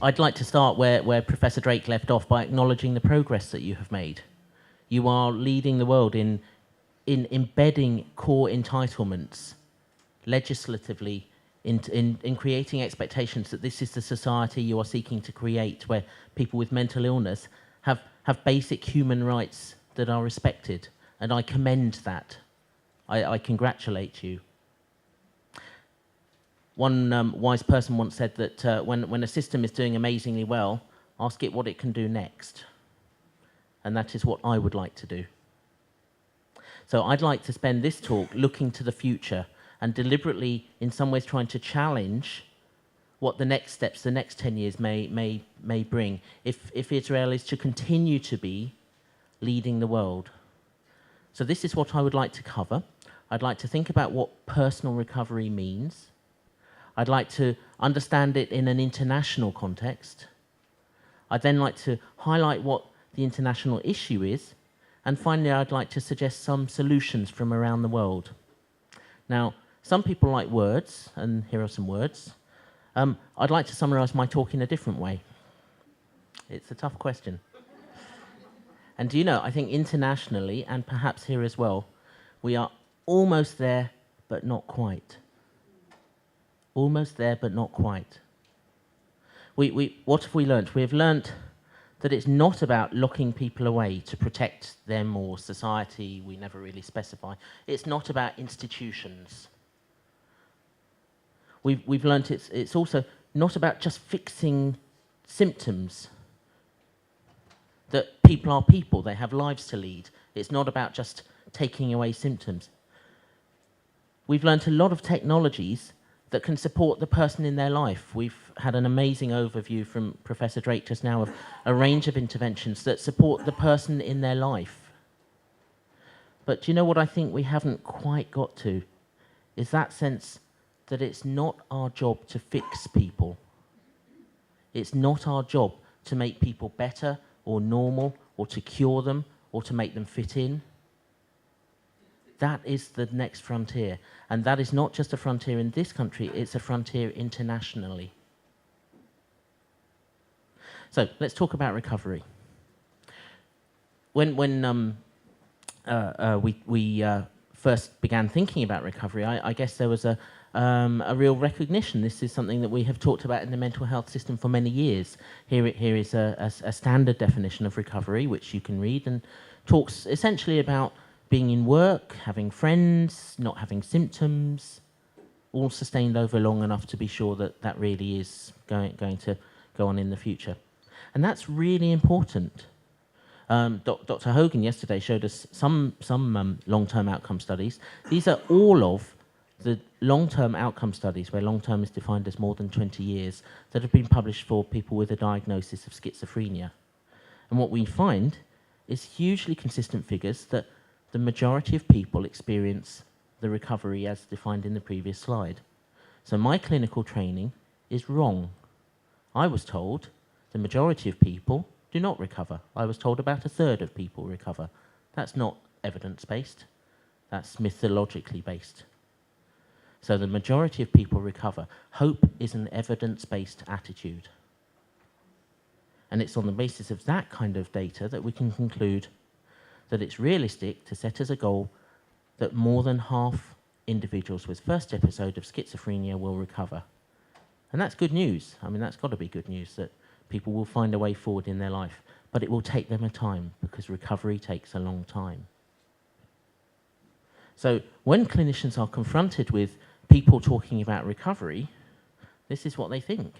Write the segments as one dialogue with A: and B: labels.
A: I'd like to start where Professor Drake left off by acknowledging the progress that you have made. You are leading the world in embedding core entitlements legislatively, in creating expectations that this is the society you are seeking to create, where people with mental illness have basic human rights that are respected. And I commend that. I congratulate you. One wise person once said that when a system is doing amazingly well, ask it what it can do next. And that is what I would like to do. So I'd like to spend this talk looking to the future and deliberately, in some ways, trying to challenge what the next steps, the next 10 years may bring, if Israel is to continue to be leading the world. So this is what I would like to cover. I'd like to think about what personal recovery means. I'd like to understand it in an international context. I'd then like to highlight what the international issue is. And finally, I'd like to suggest some solutions from around the world. Now, some people like words, and here are some words. I'd like to summarize my talk in a different way. It's a tough question. And do you know, I think internationally, and perhaps here as well, we are almost there, but not quite. Almost there, but not quite. What have we learnt? We have learnt that it's not about locking people away to protect them or society, we never really specify. It's not about institutions. We've learnt it's also not about just fixing symptoms. That people are people, they have lives to lead. It's not about just taking away symptoms. We've learnt a lot of technologies that can support the person in their life. We've had an amazing overview from Professor Drake just now of a range of interventions that support the person in their life. But do you know what I think we haven't quite got to? Is that sense that it's not our job to fix people. It's not our job to make people better or normal or to cure them or to make them fit in. That is the next frontier. And that is not just a frontier in this country, it's a frontier internationally. So let's talk about recovery. When we first began thinking about recovery, I guess there was a real recognition. This is something that we have talked about in the mental health system for many years. Here is a standard definition of recovery, which you can read, and talks essentially about being in work, having friends, not having symptoms, all sustained over long enough to be sure that that really is going to go on in the future. And that's really important. Dr. Hogan yesterday showed us some long-term outcome studies. These are all of the long-term outcome studies, where long-term is defined as more than 20 years, that have been published for people with a diagnosis of schizophrenia. And what we find is hugely consistent figures that the majority of people experience the recovery as defined in the previous slide. So my clinical training is wrong. I was told the majority of people do not recover. I was told about a third of people recover. That's not evidence-based. That's mythologically based. So the majority of people recover. Hope is an evidence-based attitude. And it's on the basis of that kind of data that we can conclude that it's realistic to set as a goal that more than half individuals with first episode of schizophrenia will recover. And that's good news. I mean, that's got to be good news, that people will find a way forward in their life. But it will take them a time, because recovery takes a long time. So when clinicians are confronted with people talking about recovery, this is what they think.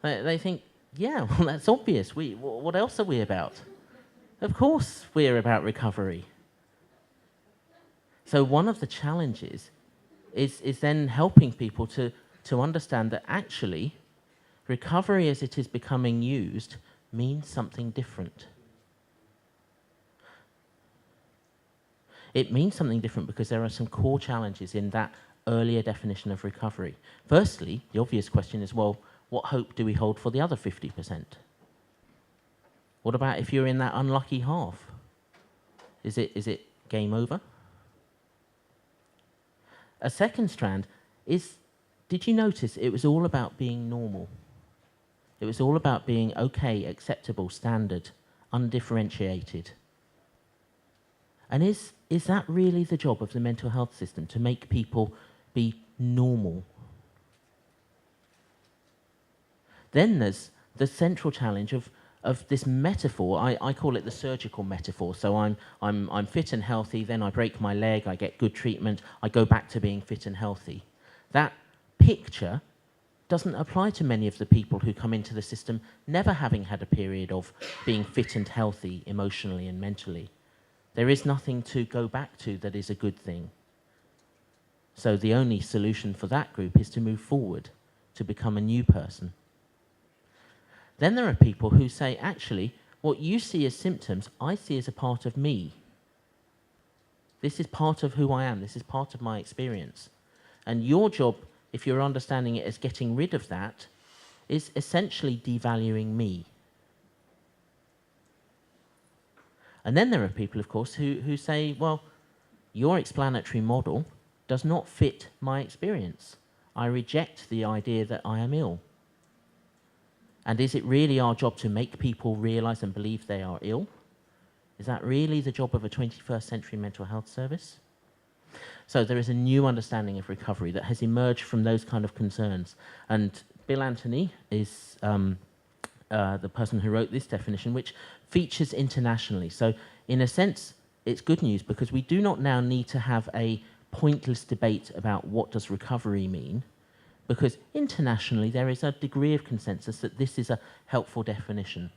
A: They think, yeah, well, that's obvious. What else are we about? Of course we're about recovery. So one of the challenges is then helping people to understand that actually recovery as it is becoming used means something different. It means something different because there are some core challenges in that earlier definition of recovery. Firstly, the obvious question is, well, what hope do we hold for the other 50%? What about if you're in that unlucky half? Is it game over? A second strand is, did you notice it was all about being normal? It was all about being okay, acceptable, standard, undifferentiated. And is that really the job of the mental health system, to make people be normal? Then there's the central challenge of this metaphor. I call it the surgical metaphor. So I'm fit and healthy, then I break my leg, I get good treatment, I go back to being fit and healthy. That picture doesn't apply to many of the people who come into the system never having had a period of being fit and healthy emotionally and mentally. There is nothing to go back to that is a good thing. So the only solution for that group is to move forward, to become a new person. Then there are people who say, actually, what you see as symptoms, I see as a part of me. This is part of who I am. This is part of my experience. And your job, if you're understanding it as getting rid of that, is essentially devaluing me. And then there are people, of course, who say, well, your explanatory model does not fit my experience. I reject the idea that I am ill. And is it really our job to make people realize and believe they are ill? Is that really the job of a 21st century mental health service? So there is a new understanding of recovery that has emerged from those kind of concerns. And Bill Anthony is the person who wrote this definition, which features internationally. So in a sense, it's good news because we do not now need to have a pointless debate about what does recovery mean, because internationally there is a degree of consensus that this is a helpful definition.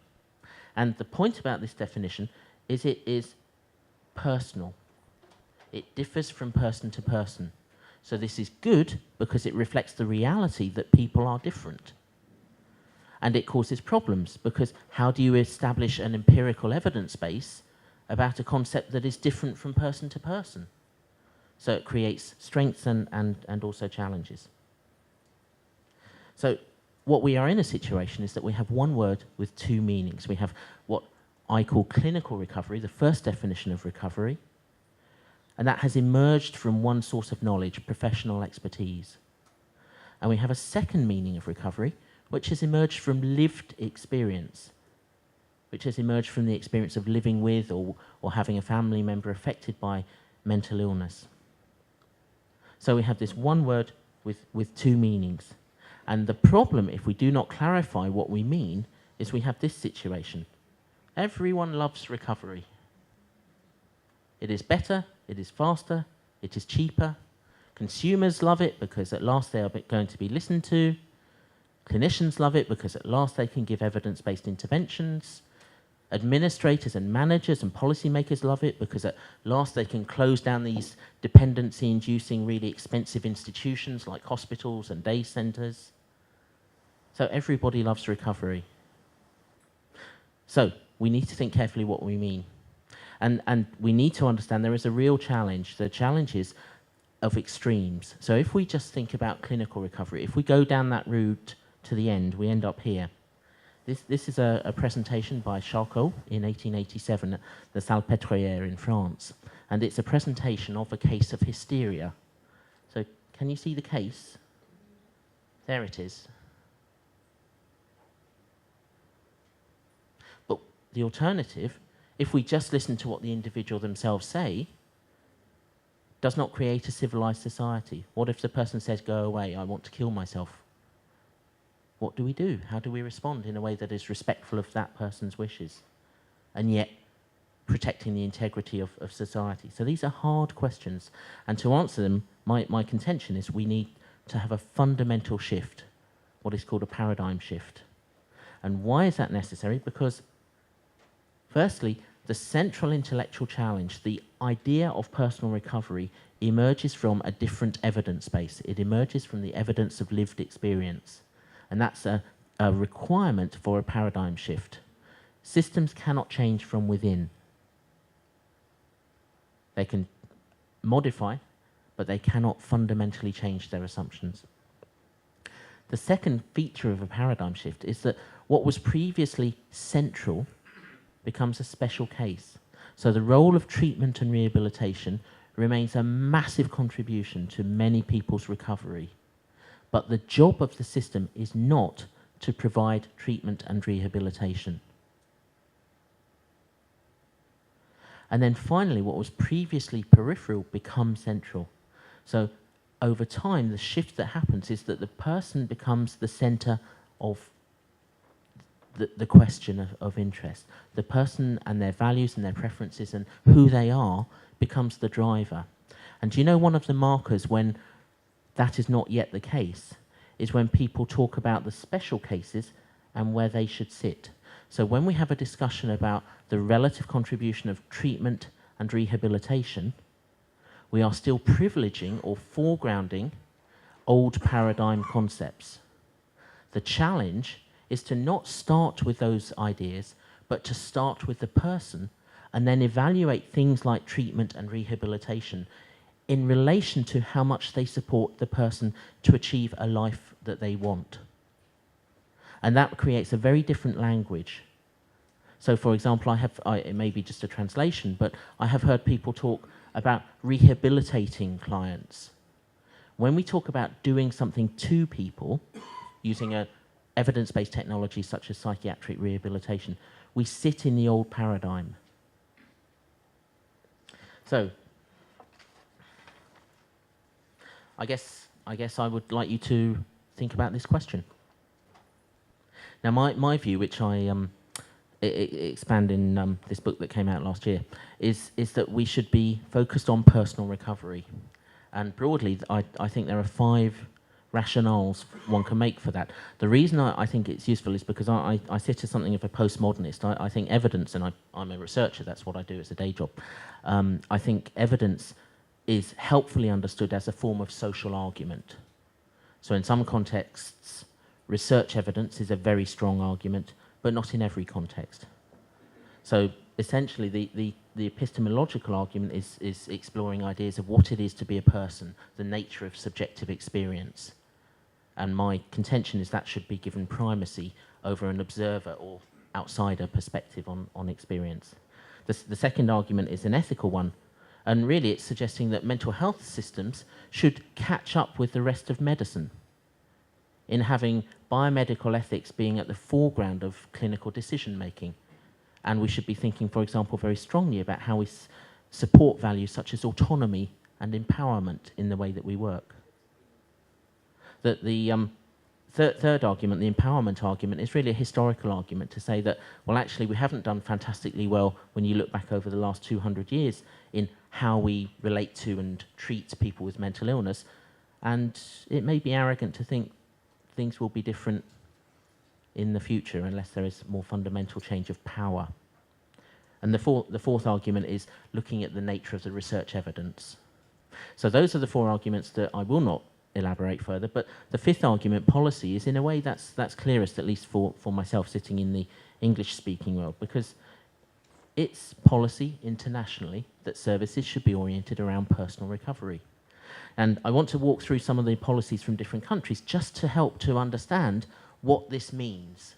A: And the point about this definition is it is personal. It differs from person to person. So this is good because it reflects the reality that people are different. And it causes problems because how do you establish an empirical evidence base about a concept that is different from person to person? So it creates strengths and also challenges. So what we are in a situation is that we have one word with two meanings. We have what I call clinical recovery, the first definition of recovery, and that has emerged from one source of knowledge, professional expertise. And we have a second meaning of recovery, which has emerged from lived experience, which has emerged from the experience of living with or having a family member affected by mental illness. So we have this one word with two meanings. And the problem, if we do not clarify what we mean, is we have this situation. Everyone loves recovery. It is better, it is faster, it is cheaper. Consumers love it because at last they are going to be listened to. Clinicians love it because at last they can give evidence-based interventions. Administrators and managers and policymakers love it because at last they can close down these dependency-inducing, really expensive institutions like hospitals and day centres. So everybody loves recovery. So we need to think carefully what we mean. And we need to understand there is a real challenge. The challenge is of extremes. So if we just think about clinical recovery, if we go down that route to the end, we end up here. This is a presentation by Charcot in 1887 at the Salpêtrière in France. And it's a presentation of a case of hysteria. So can you see the case? There it is. But the alternative, if we just listen to what the individual themselves say, does not create a civilized society. What if the person says, go away, I want to kill myself? What do we do? How do we respond in a way that is respectful of that person's wishes and yet protecting the integrity of society? So these are hard questions. And to answer them, my contention is we need to have a fundamental shift, what is called a paradigm shift. And why is that necessary? Because firstly, the central intellectual challenge, the idea of personal recovery, emerges from a different evidence base. It emerges from the evidence of lived experience. And that's a requirement for a paradigm shift. Systems cannot change from within. They can modify, but they cannot fundamentally change their assumptions. The second feature of a paradigm shift is that what was previously central becomes a special case. So the role of treatment and rehabilitation remains a massive contribution to many people's recovery. But the job of the system is not to provide treatment and rehabilitation. And then finally, what was previously peripheral becomes central. So over time, the shift that happens is that the person becomes the center of the question of interest. The person and their values and their preferences and who they are becomes the driver. And do you know one of the markers when that is not yet the case is when people talk about the special cases and where they should sit. So when we have a discussion about the relative contribution of treatment and rehabilitation, we are still privileging or foregrounding old paradigm concepts. The challenge is to not start with those ideas, but to start with the person and then evaluate things like treatment and rehabilitation in relation to how much they support the person to achieve a life that they want. And that creates a very different language. So for example, it may be just a translation, but I have heard people talk about rehabilitating clients. When we talk about doing something to people, using a evidence-based technology such as psychiatric rehabilitation, we sit in the old paradigm. So, I guess I would like you to think about this question. Now, my view, which I expand in this book that came out last year, is that we should be focused on personal recovery. And broadly, I think there are 5 rationales one can make for that. The reason I think it's useful is because I sit as something of a postmodernist. I think evidence, and I'm a researcher, that's what I do as a day job. I think evidence is helpfully understood as a form of social argument. So in some contexts, research evidence is a very strong argument, but not in every context. So essentially, the epistemological argument is exploring ideas of what it is to be a person, the nature of subjective experience. And my contention is that should be given primacy over an observer or outsider perspective on experience. The second argument is an ethical one, and really it's suggesting that mental health systems should catch up with the rest of medicine in having biomedical ethics being at the foreground of clinical decision-making. And we should be thinking, for example, very strongly about how we support values such as autonomy and empowerment in the way that we work. That the third argument, the empowerment argument, is really a historical argument to say that, well, actually, we haven't done fantastically well when you look back over the last 200 years in how we relate to and treat people with mental illness. And it may be arrogant to think things will be different in the future unless there is more fundamental change of power. And the fourth argument is looking at the nature of the research evidence. So those are the 4 arguments that I will not elaborate further, but the 5th argument, policy, is in a way that's clearest, at least for myself sitting in the English-speaking world, because it's policy internationally that services should be oriented around personal recovery. And I want to walk through some of the policies from different countries just to help to understand what this means.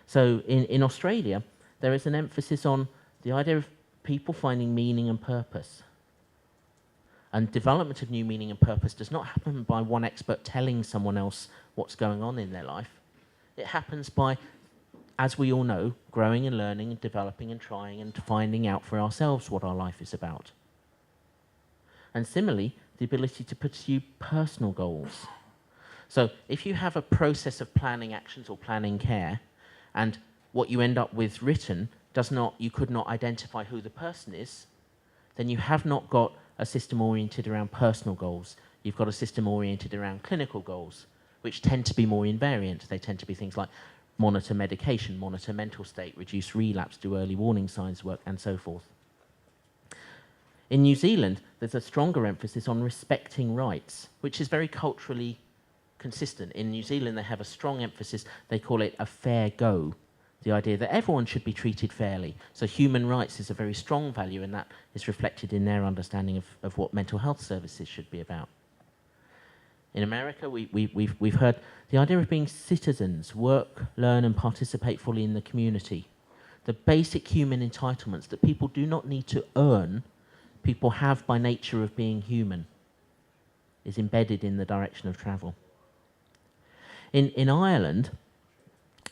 A: So in Australia, there is an emphasis on the idea of people finding meaning and purpose. And development of new meaning and purpose does not happen by one expert telling someone else what's going on in their life. It happens by, as we all know, growing and learning and developing and trying and finding out for ourselves what our life is about. And similarly, the ability to pursue personal goals. So if you have a process of planning actions or planning care, and what you end up with written you could not identify who the person is, then you have not got a system oriented around personal goals. You've got a system oriented around clinical goals, which tend to be more invariant. They tend to be things like monitor medication, monitor mental state, reduce relapse, do early warning signs work, and so forth. In New Zealand, there's a stronger emphasis on respecting rights, which is very culturally consistent. In New Zealand, they have a strong emphasis, they call it a fair go, the idea that everyone should be treated fairly. So human rights is a very strong value, and that is reflected in their understanding of what mental health services should be about. In America, we've heard the idea of being citizens, work, learn, and participate fully in the community. The basic human entitlements that people do not need to earn, people have by nature of being human, is embedded in the direction of travel. In Ireland,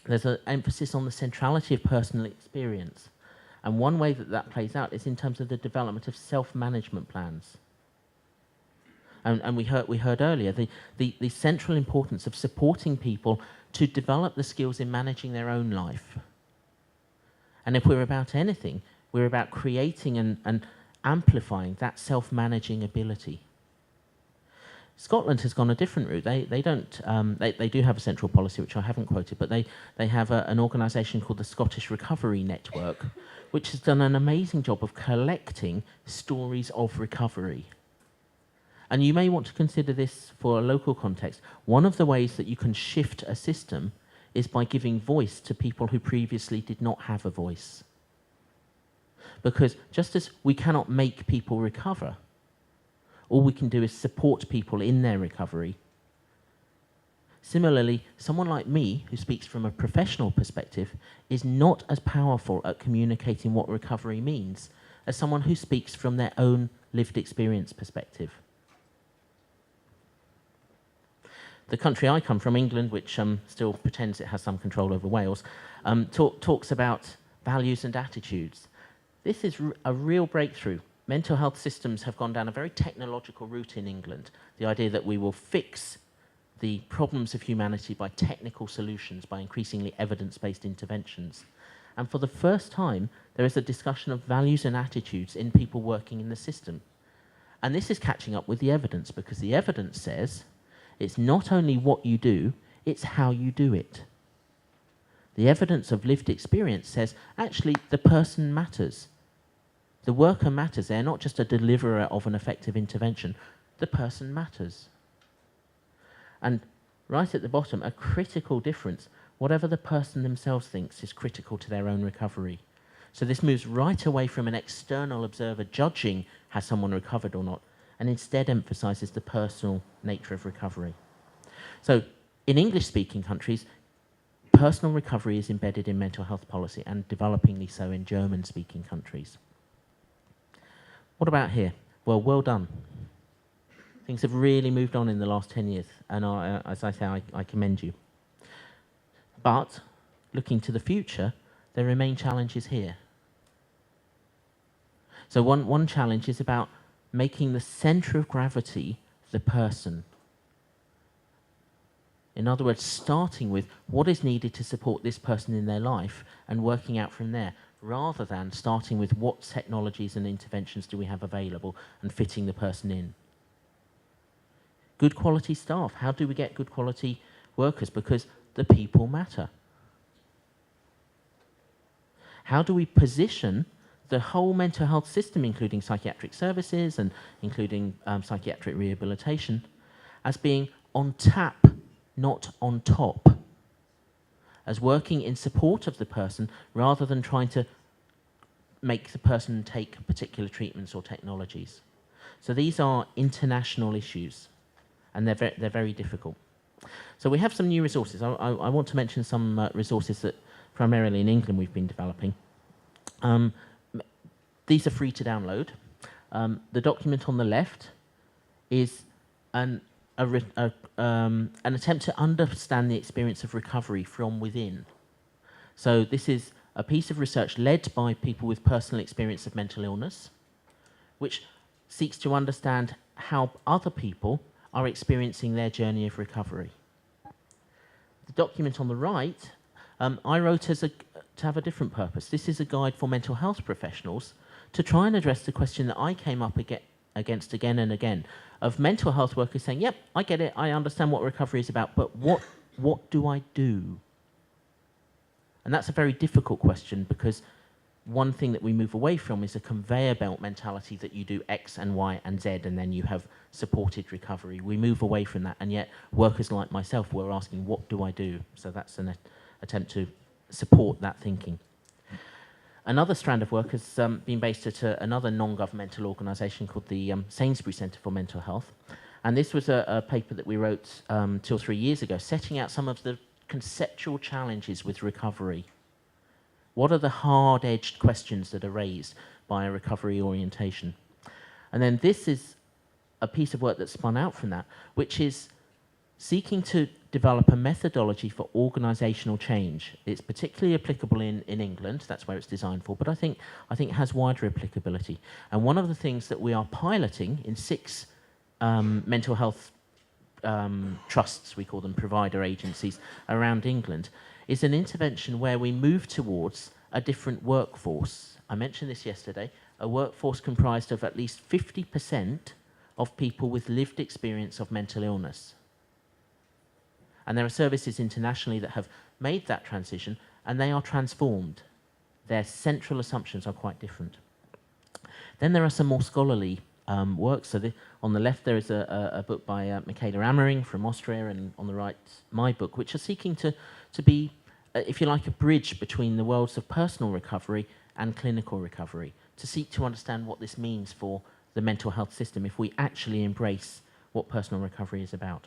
A: there's an emphasis on the centrality of personal experience. And one way that that plays out is in terms of the development of self-management plans. And we heard earlier the central importance of supporting people to develop the skills in managing their own life. And if we're about anything, we're about creating and amplifying that self-managing ability. Scotland has gone a different route. They do have a central policy, which I haven't quoted, but they have an organisation called the Scottish Recovery Network, which has done an amazing job of collecting stories of recovery. And you may want to consider this for a local context. One of the ways that you can shift a system is by giving voice to people who previously did not have a voice. Because just as we cannot make people recover, all we can do is support people in their recovery. Similarly, someone like me, who speaks from a professional perspective, is not as powerful at communicating what recovery means as someone who speaks from their own lived experience perspective. The country I come from, England, which still pretends it has some control over Wales, talks about values and attitudes. This is a real breakthrough. Mental health systems have gone down a very technological route in England. The idea that we will fix the problems of humanity by technical solutions, by increasingly evidence-based interventions. And for the first time, there is a discussion of values and attitudes in people working in the system. And this is catching up with the evidence, because the evidence says it's not only what you do, it's how you do it. The evidence of lived experience says, actually, the person matters. The worker matters. They're not just a deliverer of an effective intervention. The person matters. And right at the bottom, a critical difference. Whatever the person themselves thinks is critical to their own recovery. So this moves right away from an external observer judging has someone recovered or not, and instead emphasizes the personal nature of recovery. So in English-speaking countries, personal recovery is embedded in mental health policy, and developingly so in German-speaking countries. What about here? Well done. Things have really moved on in the last 10 years, and as I say, I commend you. But, looking to the future, there remain challenges here. So one challenge is about making the centre of gravity the person. In other words, starting with what is needed to support this person in their life and working out from there, rather than starting with what technologies and interventions do we have available and fitting the person in. Good quality staff. How do we get good quality workers? Because the people matter. How do we position the whole mental health system, including psychiatric services and including psychiatric rehabilitation, as being on tap, not on top? As working in support of the person rather than trying to make the person take particular treatments or technologies. So these are international issues, and they're very difficult. So we have some new resources. I want to mention some resources that primarily in England we've been developing. These are free to download. The document on the left is an attempt to understand the experience of recovery from within. So this is a piece of research led by people with personal experience of mental illness, which seeks to understand how other people are experiencing their journey of recovery. The document on the right, I wrote to have a different purpose. This is a guide for mental health professionals to try and address the question that I came up against again and again, of mental health workers saying, yep, I get it, I understand what recovery is about, but what do I do? And that's a very difficult question, because one thing that we move away from is a conveyor belt mentality that you do X and Y and Z and then you have supported recovery. We move away from that, and yet workers like myself were asking, what do I do? So that's an attempt to support that thinking. Another strand of work has been based at another non-governmental organisation called the Sainsbury Centre for Mental Health. And this was a paper that we wrote 2 or 3 years ago, setting out some of the conceptual challenges with recovery. What are the hard-edged questions that are raised by a recovery orientation? And then this is a piece of work that spun out from that, which is seeking to develop a methodology for organisational change. It's particularly applicable in England, that's where it's designed for, but I think it has wider applicability. And one of the things that we are piloting in 6 mental health trusts, we call them provider agencies, around England, is an intervention where we move towards a different workforce. I mentioned this yesterday, a workforce comprised of at least 50% of people with lived experience of mental illness. And there are services internationally that have made that transition, and they are transformed. Their central assumptions are quite different. Then there are some more scholarly works. So on the left there is a book by Michaela Ammering from Austria, and on the right my book, which are seeking to be, if you like, a bridge between the worlds of personal recovery and clinical recovery, to seek to understand what this means for the mental health system if we actually embrace what personal recovery is about.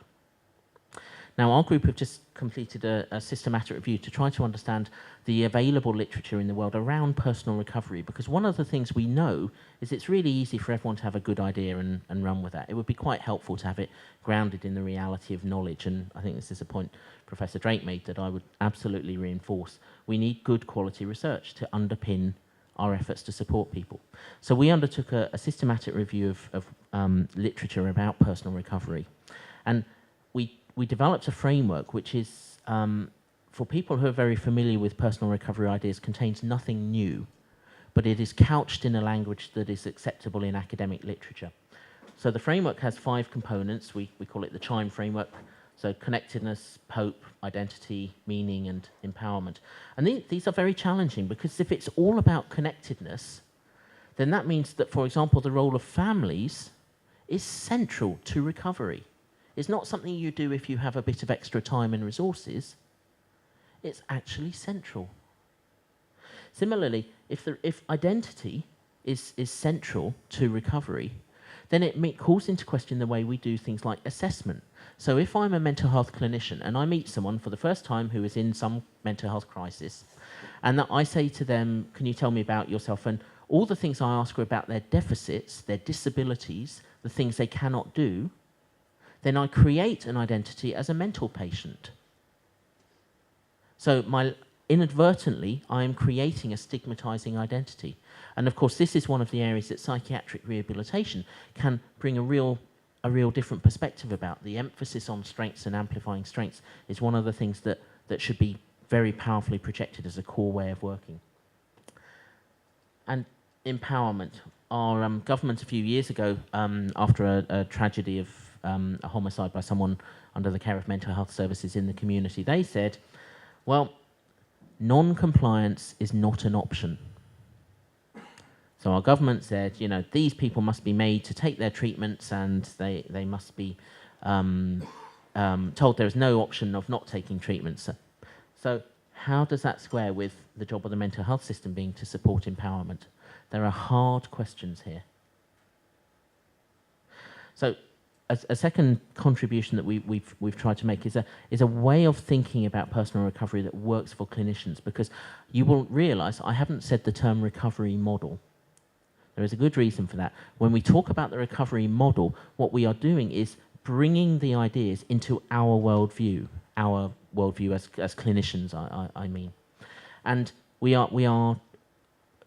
A: Now, our group have just completed a systematic review to try to understand the available literature in the world around personal recovery, because one of the things we know is it's really easy for everyone to have a good idea and run with that. It would be quite helpful to have it grounded in the reality of knowledge, and I think this is a point Professor Drake made that I would absolutely reinforce. We need good quality research to underpin our efforts to support people. So we undertook a systematic review of literature about personal recovery, and we developed a framework which is, for people who are very familiar with personal recovery ideas, contains nothing new, but it is couched in a language that is acceptable in academic literature. So the framework has 5 components. We call it the CHIME framework. So connectedness, hope, identity, meaning, and empowerment. And these are very challenging, because if it's all about connectedness, then that means that, for example, the role of families is central to recovery. It's not something you do if you have a bit of extra time and resources. It's actually central. Similarly, if identity is central to recovery, then it calls into question the way we do things like assessment. So if I'm a mental health clinician and I meet someone for the first time who is in some mental health crisis, and that I say to them, can you tell me about yourself? And all the things I ask are about their deficits, their disabilities, the things they cannot do, then I create an identity as a mental patient. So inadvertently, I am creating a stigmatizing identity. And of course, this is one of the areas that psychiatric rehabilitation can bring a real different perspective about. The emphasis on strengths and amplifying strengths is one of the things that should be very powerfully projected as a core way of working. And empowerment. Our government a few years ago, after a tragedy of a homicide by someone under the care of mental health services in the community, they said, well, non-compliance is not an option. So our government said, you know, these people must be made to take their treatments, and they must be told there is no option of not taking treatments. So how does that square with the job of the mental health system being to support empowerment? There are hard questions here. So a second contribution that we've tried to make is a way of thinking about personal recovery that works for clinicians, because you will realise I haven't said the term recovery model. There is a good reason for that. When we talk about the recovery model, what we are doing is bringing the ideas into our worldview as clinicians, I mean. And we are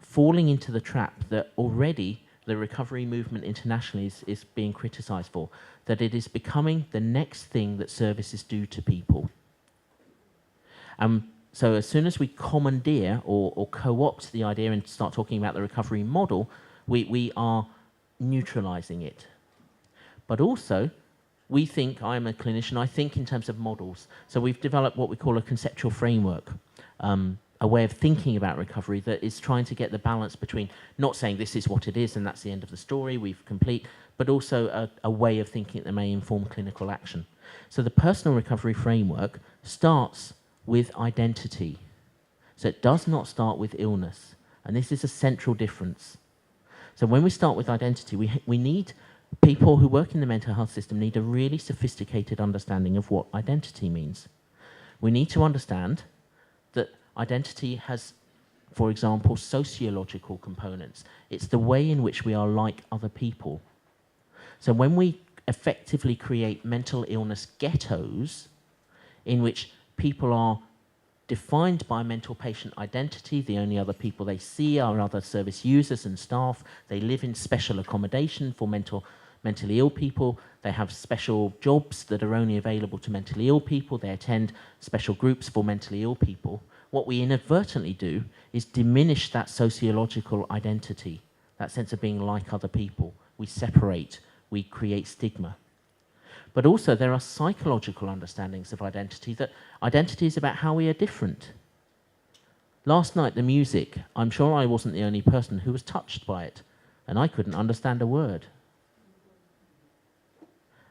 A: falling into the trap that already the recovery movement internationally is being criticised for, that it is becoming the next thing that services do to people. So as soon as we commandeer or co-opt the idea and start talking about the recovery model, we are neutralising it. But also, we think, I'm a clinician, I think in terms of models. So we've developed what we call a conceptual framework, a way of thinking about recovery that is trying to get the balance between not saying this is what it is and that's the end of the story, we've complete, but also a way of thinking that may inform clinical action. So the personal recovery framework starts with identity. So it does not start with illness. And this is a central difference. So when we start with identity, we need people who work in the mental health system need a really sophisticated understanding of what identity means. We need to understand that identity has, for example, sociological components. It's the way in which we are like other people. So when we effectively create mental illness ghettos, in which people are defined by mental patient identity. The only other people they see are other service users and staff. They live in special accommodation for mentally ill people. They have special jobs that are only available to mentally ill people. They attend special groups for mentally ill people. What we inadvertently do is diminish that sociological identity, that sense of being like other people. We separate, we create stigma. But also there are psychological understandings of identity, that identity is about how we are different. Last night, the music, I'm sure I wasn't the only person who was touched by it, and I couldn't understand a word.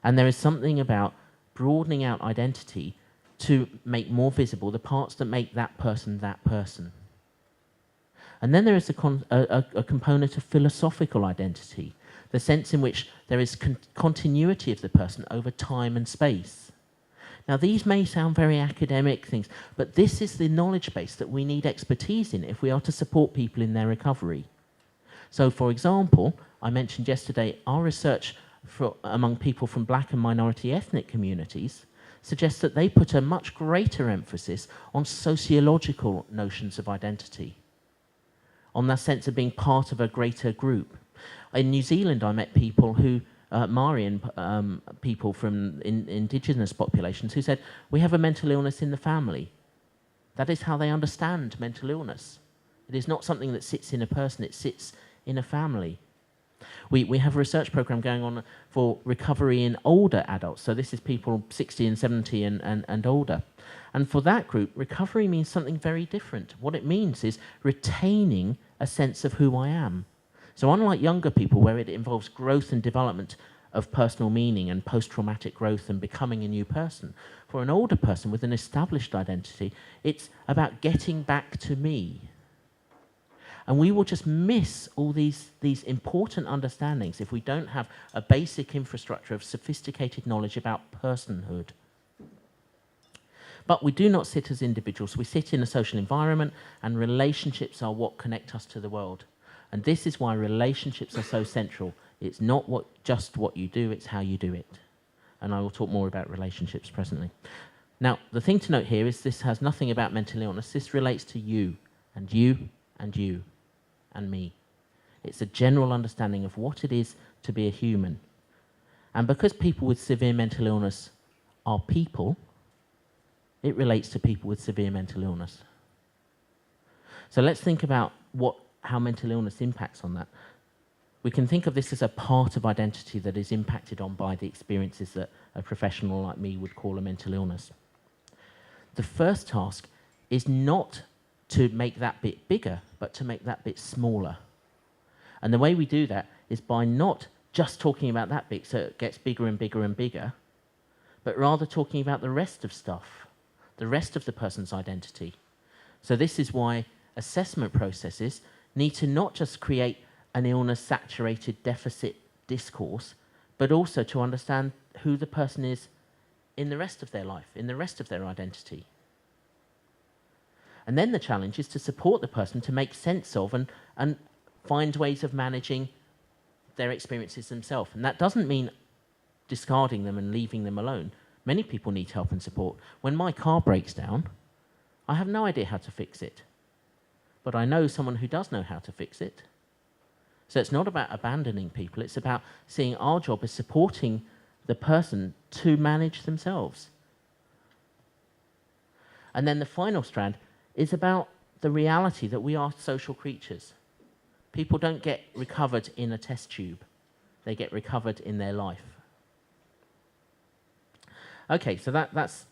A: And there is something about broadening out identity to make more visible the parts that make that person that person. And then there is a component of philosophical identity, the sense in which there is continuity of the person over time and space. Now, these may sound very academic things, but this is the knowledge base that we need expertise in if we are to support people in their recovery. So, for example, I mentioned yesterday, our research among people from black and minority ethnic communities suggests that they put a much greater emphasis on sociological notions of identity, on that sense of being part of a greater group. In New Zealand, I met people who, Maorian people from indigenous populations, who said, we have a mental illness in the family. That is how they understand mental illness. It is not something that sits in a person, it sits in a family. We have a research program going on for recovery in older adults. So this is people 60 and 70 and older. And for that group, recovery means something very different. What it means is retaining a sense of who I am. So unlike younger people, where it involves growth and development of personal meaning and post-traumatic growth and becoming a new person, for an older person with an established identity, it's about getting back to me. And we will just miss all these important understandings if we don't have a basic infrastructure of sophisticated knowledge about personhood. But we do not sit as individuals. We sit in a social environment, and relationships are what connect us to the world. And this is why relationships are so central. It's not just what you do, it's how you do it. And I will talk more about relationships presently. Now, the thing to note here is this has nothing about mental illness. This relates to you, and you, and you, and me. It's a general understanding of what it is to be a human. And because people with severe mental illness are people, it relates to people with severe mental illness. So let's think about how mental illness impacts on that. We can think of this as a part of identity that is impacted on by the experiences that a professional like me would call a mental illness. The first task is not to make that bit bigger, but to make that bit smaller. And the way we do that is by not just talking about that bit so it gets bigger and bigger and bigger, but rather talking about the rest of stuff, the rest of the person's identity. So this is why assessment processes need to not just create an illness-saturated deficit discourse, but also to understand who the person is in the rest of their life, in the rest of their identity. And then the challenge is to support the person to make sense of and find ways of managing their experiences themselves. And that doesn't mean discarding them and leaving them alone. Many people need help and support. When my car breaks down, I have no idea how to fix it. But I know someone who does know how to fix it. So it's not about abandoning people, it's about seeing our job as supporting the person to manage themselves. And then the final strand is about the reality that we are social creatures. People don't get recovered in a test tube. They get recovered in their life. Okay, so that's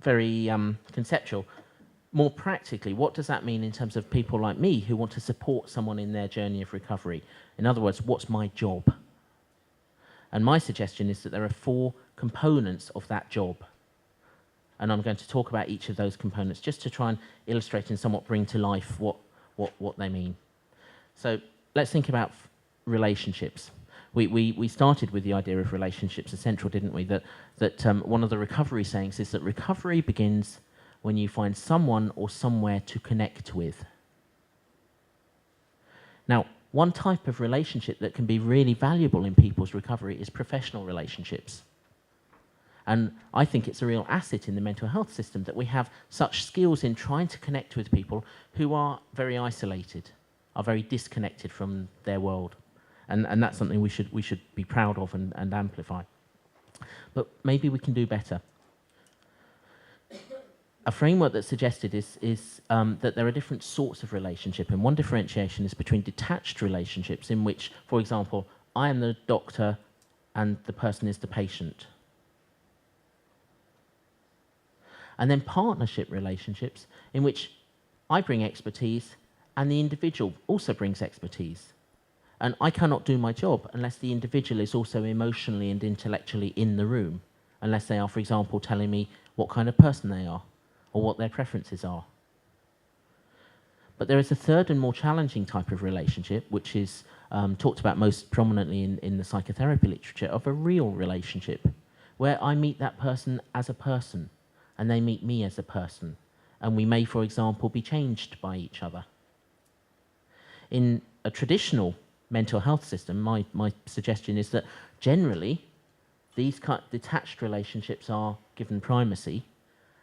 A: very conceptual. More practically, what does that mean in terms of people like me who want to support someone in their journey of recovery? In other words, what's my job? And my suggestion is that there are 4 components of that job. And I'm going to talk about each of those components just to try and illustrate and somewhat bring to life what they mean. So let's think about relationships. We started with the idea of relationships as central, didn't we? That one of the recovery sayings is that recovery begins when you find someone or somewhere to connect with. Now, one type of relationship that can be really valuable in people's recovery is professional relationships. And I think it's a real asset in the mental health system that we have such skills in trying to connect with people who are very isolated, are very disconnected from their world. And that's something we should be proud of and amplify. But maybe we can do better. A framework that's suggested is that there are different sorts of relationship, and one differentiation is between detached relationships in which, for example, I am the doctor and the person is the patient. And then partnership relationships in which I bring expertise and the individual also brings expertise. And I cannot do my job unless the individual is also emotionally and intellectually in the room, unless they are, for example, telling me what kind of person they are or what their preferences are. But there is a third and more challenging type of relationship, which is talked about most prominently in the psychotherapy literature, of a real relationship, where I meet that person as a person, and they meet me as a person, and we may, for example, be changed by each other. In a traditional mental health system, my suggestion is that generally these detached relationships are given primacy,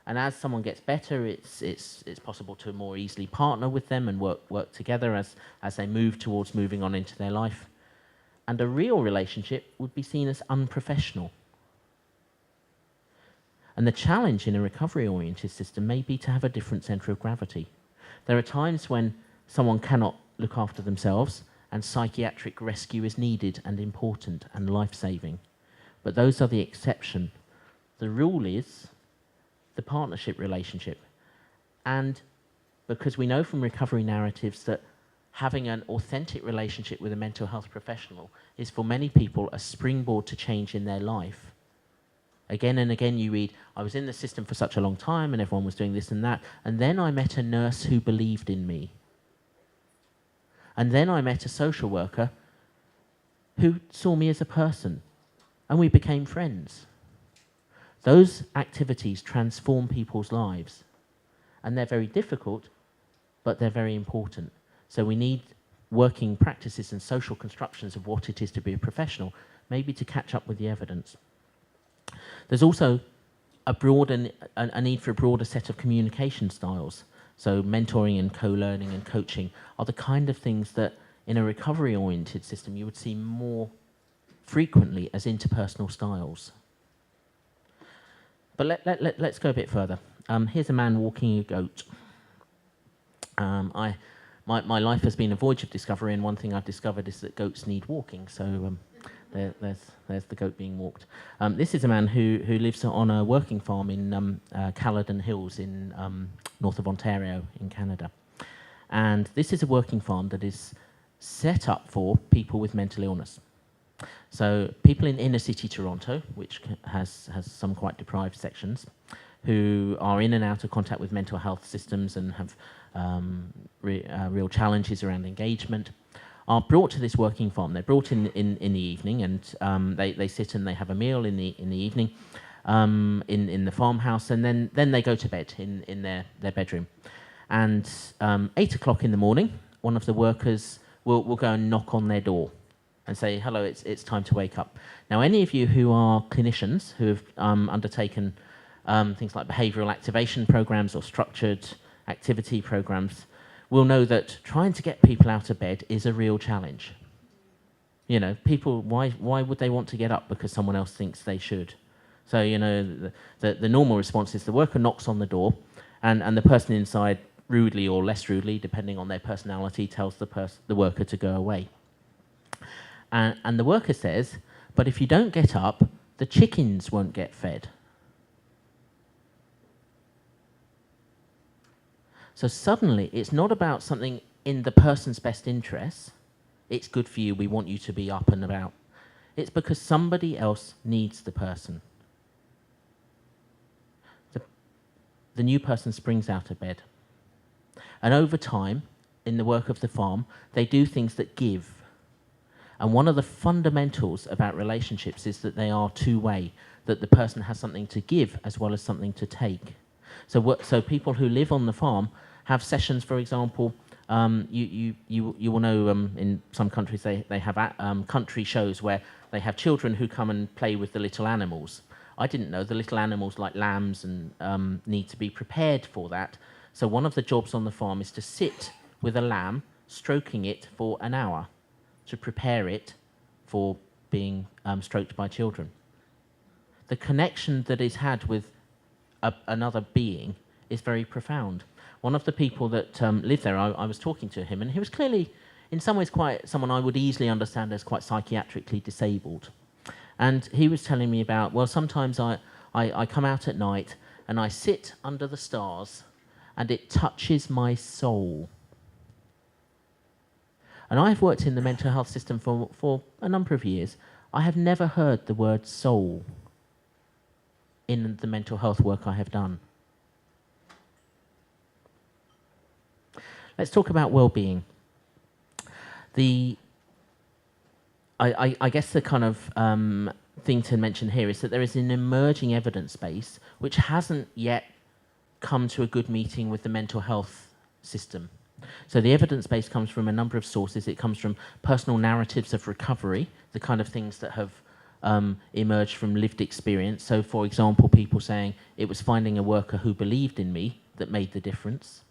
A: and as someone gets better, it's possible to more easily partner with them and work together as they move towards moving on into their life. And a real relationship would be seen as unprofessional. And the challenge in a recovery-oriented system may be to have a different centre of gravity. There are times when someone cannot look after themselves and psychiatric rescue is needed and important and life-saving. But those are the exception. The rule is the partnership relationship. And because we know from recovery narratives that having an authentic relationship with a mental health professional is for many people a springboard to change in their life. Again and again you read, I was in the system for such a long time and everyone was doing this and that, and then I met a nurse who believed in me. And then I met a social worker who saw me as a person, and we became friends. Those activities transform people's lives, and they're very difficult, but they're very important. So we need working practices and social constructions of what it is to be a professional, maybe to catch up with the evidence. There's also a need for a broader set of communication styles. So mentoring and co-learning and coaching are the kind of things that in a recovery-oriented system you would see more frequently as interpersonal styles. But let's go a bit further. Here's a man walking a goat. My life has been a voyage of discovery, and one thing I've discovered is that goats need walking. So there's the goat being walked. This is a man who lives on a working farm in Caledon Hills in north of Ontario in Canada. And this is a working farm that is set up for people with mental illness. So people in inner city Toronto, which has some quite deprived sections, who are in and out of contact with mental health systems and have real challenges around engagement, are brought to this working farm. They're brought in the evening, and they sit and they have a meal in the evening in the farmhouse, and then they go to bed in their bedroom. And 8 o'clock in the morning, one of the workers will go and knock on their door and say, hello, it's time to wake up. Now, any of you who are clinicians who have undertaken things like behavioural activation programs or structured activity programs will know that trying to get people out of bed is a real challenge. You know, people, why would they want to get up because someone else thinks they should? So, you know, the normal response is the worker knocks on the door and the person inside, rudely or less rudely, depending on their personality, tells the worker to go away. And the worker says, but if you don't get up, the chickens won't get fed. So suddenly, it's not about something in the person's best interests. It's good for you, we want you to be up and about. It's because somebody else needs the person. The new person springs out of bed. And over time, in the work of the farm, they do things that give. And one of the fundamentals about relationships is that they are two-way, that the person has something to give as well as something to take. So people who live on the farm have sessions, for example, you will know in some countries they have country shows where they have children who come and play with the little animals. I didn't know the little animals like lambs and need to be prepared for that. So one of the jobs on the farm is to sit with a lamb, stroking it for an hour to prepare it for being stroked by children. The connection that is had with another being is very profound. One of the people that lived there, I was talking to him, and he was clearly, in some ways, quite someone I would easily understand as quite psychiatrically disabled. And he was telling me about, well, sometimes I come out at night and I sit under the stars and it touches my soul. And I've worked in the mental health system for a number of years. I have never heard the word soul in the mental health work I have done. Let's talk about well-being. I guess the kind of thing to mention here is that there is an emerging evidence base which hasn't yet come to a good meeting with the mental health system. So the evidence base comes from a number of sources. It comes from personal narratives of recovery, the kind of things that have emerged from lived experience. So, for example, people saying it was finding a worker who believed in me that made the difference.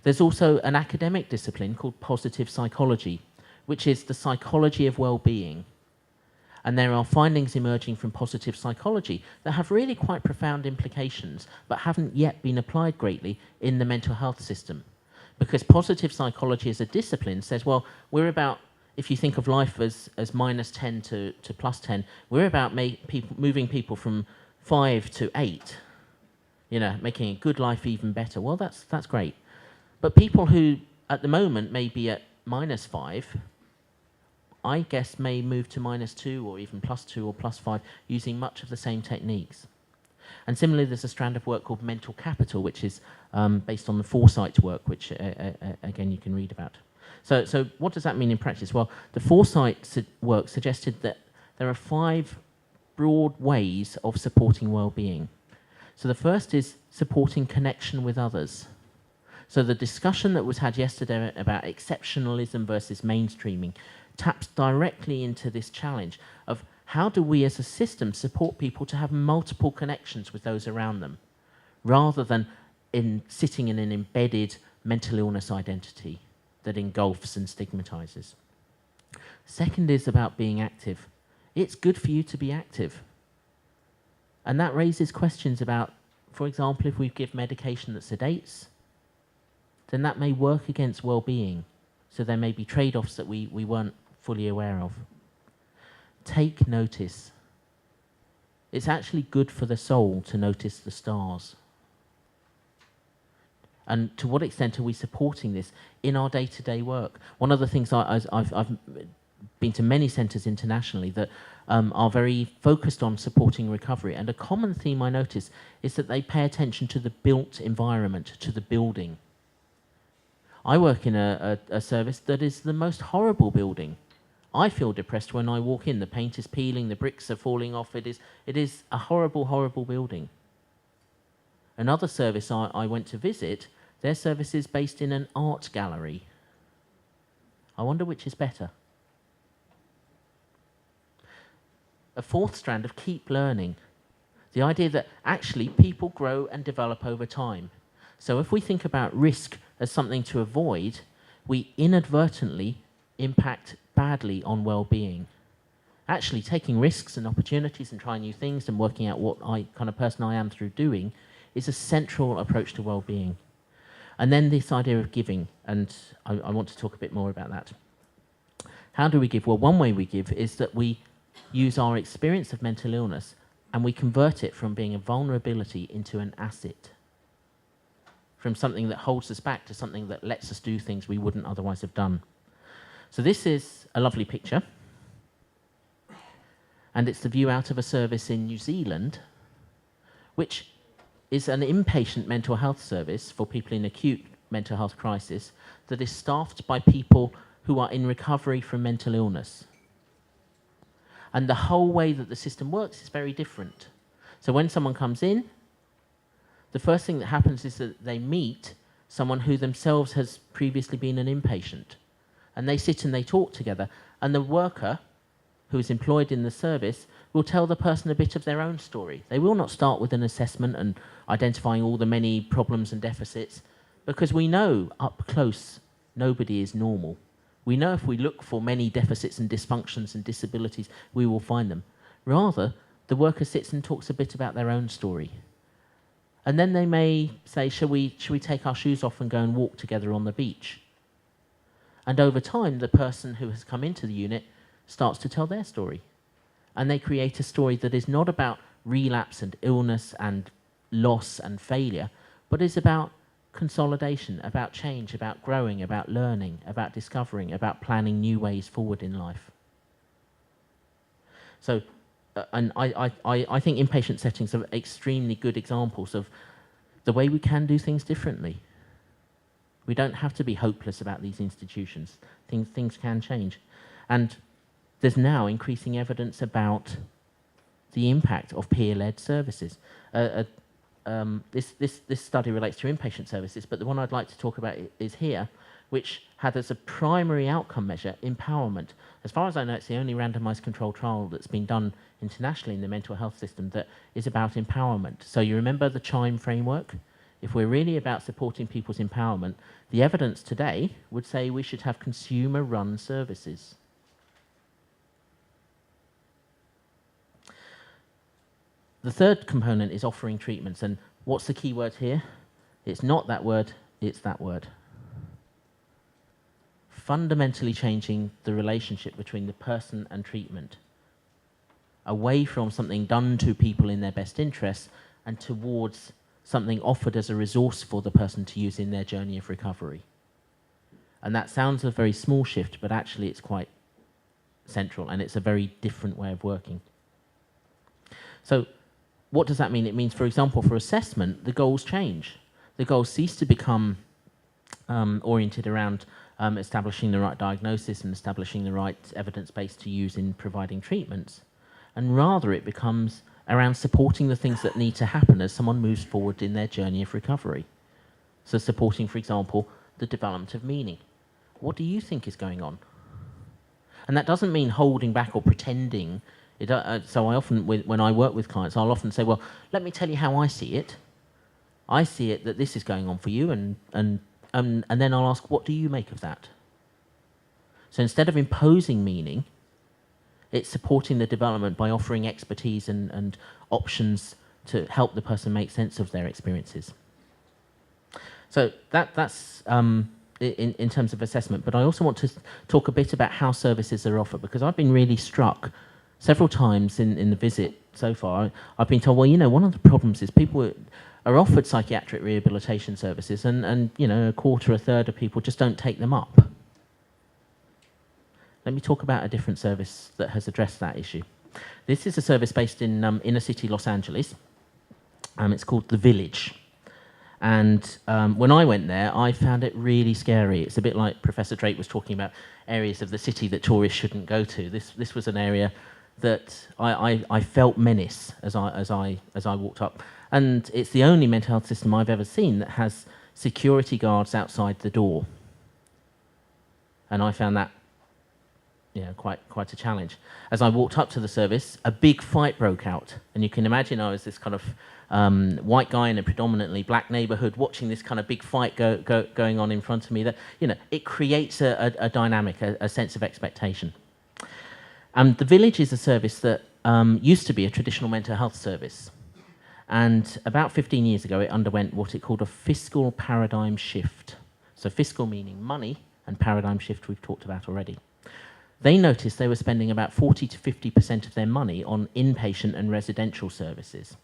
A: There's also an academic discipline called positive psychology, which is the psychology of well-being. And there are findings emerging from positive psychology that have really quite profound implications, but haven't yet been applied greatly in the mental health system. Because positive psychology as a discipline says, well, we're about, if you think of life as minus 10 to plus 10, we're about moving people from 5 to 8, making a good life even better. Well, that's great. But people who, at the moment, may be at minus 5, I guess may move to minus 2 or even plus 2 or plus 5 using much of the same techniques. And similarly, there's a strand of work called mental capital, which is based on the foresight work, which, again, you can read about. So what does that mean in practice? Well, the foresight work suggested that there are 5 broad ways of supporting well-being. So the first is supporting connection with others. So the discussion that was had yesterday about exceptionalism versus mainstreaming taps directly into this challenge of how do we as a system support people to have multiple connections with those around them, rather than sitting in an embedded mental illness identity that engulfs and stigmatizes. Second is about being active. It's good for you to be active. And that raises questions about, for example, if we give medication that sedates, then that may work against well-being. So there may be trade-offs that we weren't fully aware of. Take notice. It's actually good for the soul to notice the stars. And to what extent are we supporting this in our day-to-day work? One of the things I've been to many centres internationally that are very focused on supporting recovery, and a common theme I notice is that they pay attention to the built environment, to the building. I work in a service that is the most horrible building. I feel depressed when I walk in. The paint is peeling, the bricks are falling off. It is a horrible, horrible building. Another service I went to visit, their service is based in an art gallery. I wonder which is better. A fourth strand of keep learning. The idea that actually people grow and develop over time. So if we think about risk as something to avoid, we inadvertently impact badly on well-being. Actually, taking risks and opportunities and trying new things and working out what kind of person I am through doing is a central approach to well-being. And then this idea of giving, and I want to talk a bit more about that. How do we give? Well, one way we give is that we use our experience of mental illness and we convert it from being a vulnerability into an asset. From something that holds us back to something that lets us do things we wouldn't otherwise have done. So this is a lovely picture. And it's the view out of a service in New Zealand, which is an inpatient mental health service for people in acute mental health crisis that is staffed by people who are in recovery from mental illness. And the whole way that the system works is very different. So when someone comes in, the first thing that happens is that they meet someone who themselves has previously been an inpatient. And they sit and they talk together. And the worker who is employed in the service will tell the person a bit of their own story. They will not start with an assessment and identifying all the many problems and deficits, because we know up close nobody is normal. We know if we look for many deficits and dysfunctions and disabilities, we will find them. Rather, the worker sits and talks a bit about their own story. And then they may say, shall we take our shoes off and go and walk together on the beach? And over time, the person who has come into the unit starts to tell their story. And they create a story that is not about relapse and illness and loss and failure, but is about consolidation, about change, about growing, about learning, about discovering, about planning new ways forward in life. So, and I think inpatient settings are extremely good examples of the way we can do things differently. We don't have to be hopeless about these institutions. Things can change. And there's now increasing evidence about the impact of peer-led services. This study relates to inpatient services, but the one I'd like to talk about is here, which had as a primary outcome measure empowerment. As far as I know, it's the only randomized controlled trial that's been done internationally in the mental health system that is about empowerment. So you remember the CHIME framework? If we're really about supporting people's empowerment, the evidence today would say we should have consumer-run services. The third component is offering treatments, and what's the key word here? It's not that word, it's that word. Fundamentally changing the relationship between the person and treatment, away from something done to people in their best interests and towards something offered as a resource for the person to use in their journey of recovery. And that sounds a very small shift, but actually it's quite central, and it's a very different way of working. So what does that mean? It means, for example, for assessment, the goals change. The goals cease to become oriented around establishing the right diagnosis and establishing the right evidence base to use in providing treatments. And rather it becomes around supporting the things that need to happen as someone moves forward in their journey of recovery. So supporting, for example, the development of meaning. What do you think is going on? And that doesn't mean holding back or pretending. So I often, when I work with clients, I'll often say, well, let me tell you how I see it. I see it that this is going on for you, and then I'll ask, what do you make of that? So instead of imposing meaning, it's supporting the development by offering expertise and options to help the person make sense of their experiences. So that's in terms of assessment, but I also want to talk a bit about how services are offered, because I've been really struck several times in the visit so far. I've been told, well, you know, one of the problems is people are offered psychiatric rehabilitation services, and you know, a quarter, a third of people just don't take them up. Let me talk about a different service that has addressed that issue. This is a service based in inner city Los Angeles. It's called The Village. And when I went there, I found it really scary. It's a bit like Professor Drake was talking about areas of the city that tourists shouldn't go to. This was an area that I felt menace as I walked up. And it's the only mental health system I've ever seen that has security guards outside the door. And I found that, you know, quite a challenge. As I walked up to the service, a big fight broke out. And you can imagine I was this kind of white guy in a predominantly black neighborhood watching this kind of big fight going on in front of me. That, you know, it creates a dynamic, a sense of expectation. The Village is a service that used to be a traditional mental health service. And about 15 years ago, it underwent what it called a fiscal paradigm shift. So fiscal meaning money, and paradigm shift we've talked about already. They noticed they were spending about 40 to 50% of their money on inpatient and residential services.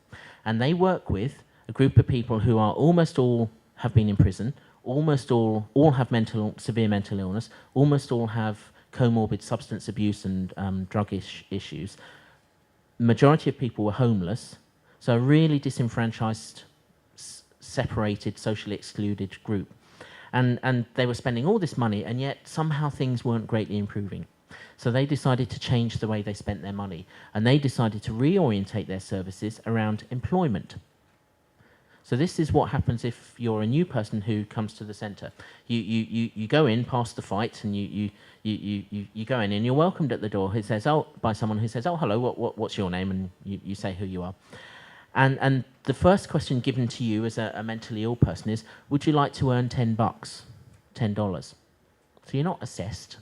A: And they work with a group of people who are almost all have been in prison, almost all have severe mental illness, almost all have comorbid substance abuse and drug issues. Majority of people were homeless, so a really disenfranchised, separated, socially excluded group. And they were spending all this money, and yet somehow things weren't greatly improving. So they decided to change the way they spent their money, and they decided to reorientate their services around employment. So this is what happens if you're a new person who comes to the centre. You go in past the fight, and you go in, and you're welcomed at the door. It says, by someone who says, "Oh, hello, what's your name?" And you say who you are. And the first question given to you as a mentally ill person is, would you like to earn $10? $10. So you're not assessed.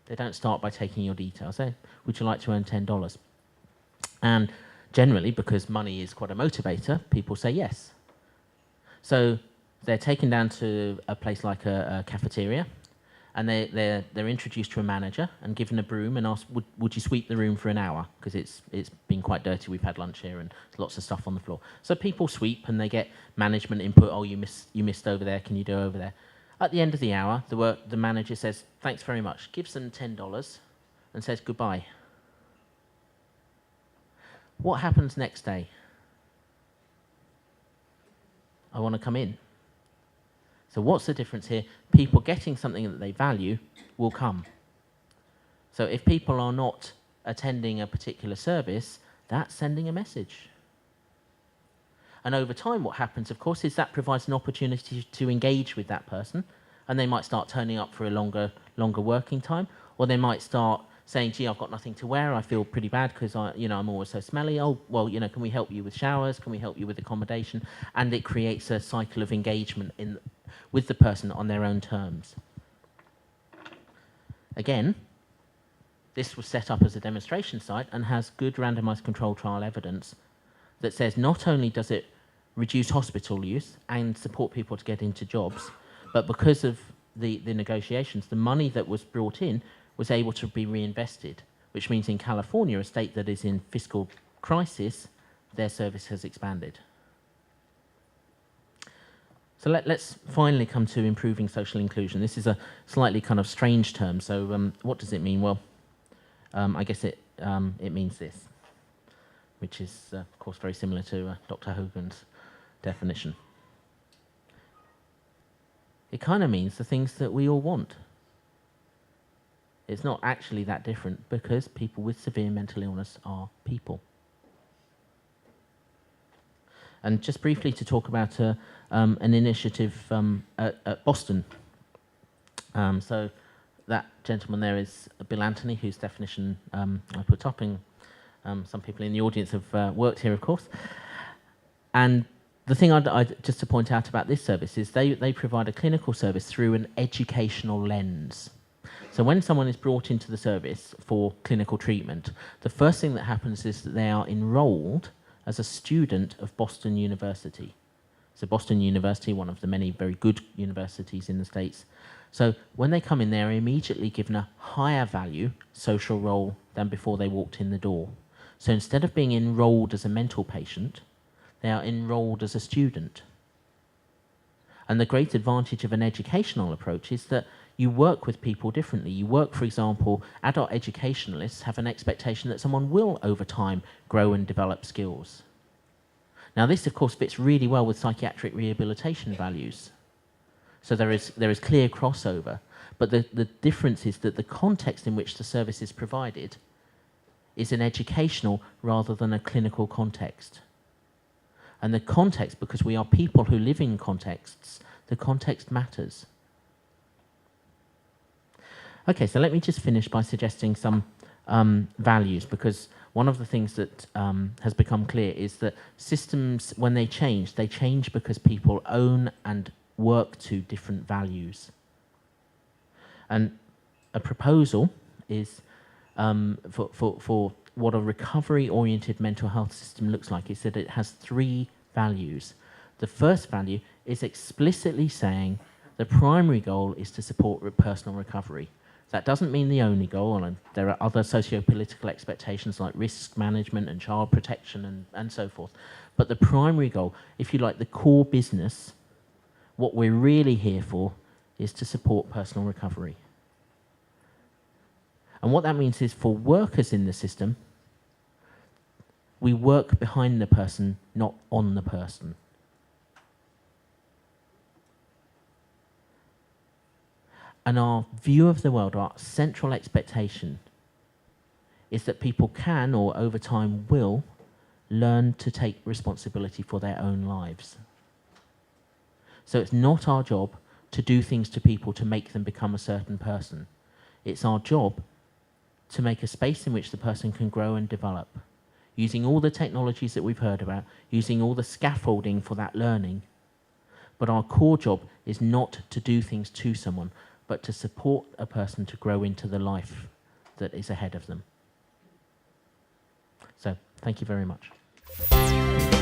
A: They don't start by taking your details. Would you like to earn $10? And generally, because money is quite a motivator, people say yes. So they're taken down to a place like a cafeteria, and they're introduced to a manager and given a broom and asked, would you sweep the room for an hour? Because it's been quite dirty. We've had lunch here and lots of stuff on the floor. So people sweep and they get management input. Oh, you missed over there. Can you do over there? At the end of the hour, the manager says, thanks very much, gives them $10 and says goodbye. What happens next day? I want to come in. So what's the difference here? People getting something that they value will come. So if people are not attending a particular service, that's sending a message. And over time, what happens, of course, is that provides an opportunity to engage with that person, and they might start turning up for a longer working time, or they might start saying, gee, I've got nothing to wear, I feel pretty bad because I'm always so smelly. Oh, well, can we help you with showers? Can we help you with accommodation? And it creates a cycle of engagement with the person on their own terms. Again, this was set up as a demonstration site and has good randomized control trial evidence that says not only does it reduce hospital use and support people to get into jobs, but because of the negotiations, the money that was brought in was able to be reinvested, which means in California, a state that is in fiscal crisis, their service has expanded. So let's finally come to improving social inclusion. This is a slightly kind of strange term. So what does it mean? Well, I guess it means this, which is, of course, very similar to Dr. Hogan's definition. It kind of means the things that we all want. It's not actually that different because people with severe mental illness are people. And just briefly to talk about an initiative at Boston. So that gentleman there is Bill Anthony, whose definition I put up, and some people in the audience have worked here, of course. And the thing just to point out about this service is they provide a clinical service through an educational lens. So when someone is brought into the service for clinical treatment, the first thing that happens is that they are enrolled as a student of Boston University. So Boston University, one of the many very good universities in the States. So when they come in, they're immediately given a higher value social role than before they walked in the door. So instead of being enrolled as a mental patient, they are enrolled as a student. And the great advantage of an educational approach is that you work with people differently. You work, for example, adult educationalists have an expectation that someone will, over time, grow and develop skills. Now, this, of course, fits really well with psychiatric rehabilitation values. So there is clear crossover. But the difference is that the context in which the service is provided is an educational rather than a clinical context. And the context, because we are people who live in contexts, the context matters. Okay, so let me just finish by suggesting some values, because one of the things that has become clear is that systems, when they change because people own and work to different values. And a proposal is for what a recovery-oriented mental health system looks like is that it has 3 values. The first value is explicitly saying the primary goal is to support personal recovery. That doesn't mean the only goal, and there are other socio-political expectations like risk management and child protection and so forth. But the primary goal, if you like, the core business, what we're really here for is to support personal recovery. And what that means is for workers in the system, we work behind the person, not on the person. And our view of the world, our central expectation, is that people can, or over time will, learn to take responsibility for their own lives. So it's not our job to do things to people to make them become a certain person. It's our job to make a space in which the person can grow and develop, using all the technologies that we've heard about, using all the scaffolding for that learning. But our core job is not to do things to someone, but to support a person to grow into the life that is ahead of them. So, thank you very much.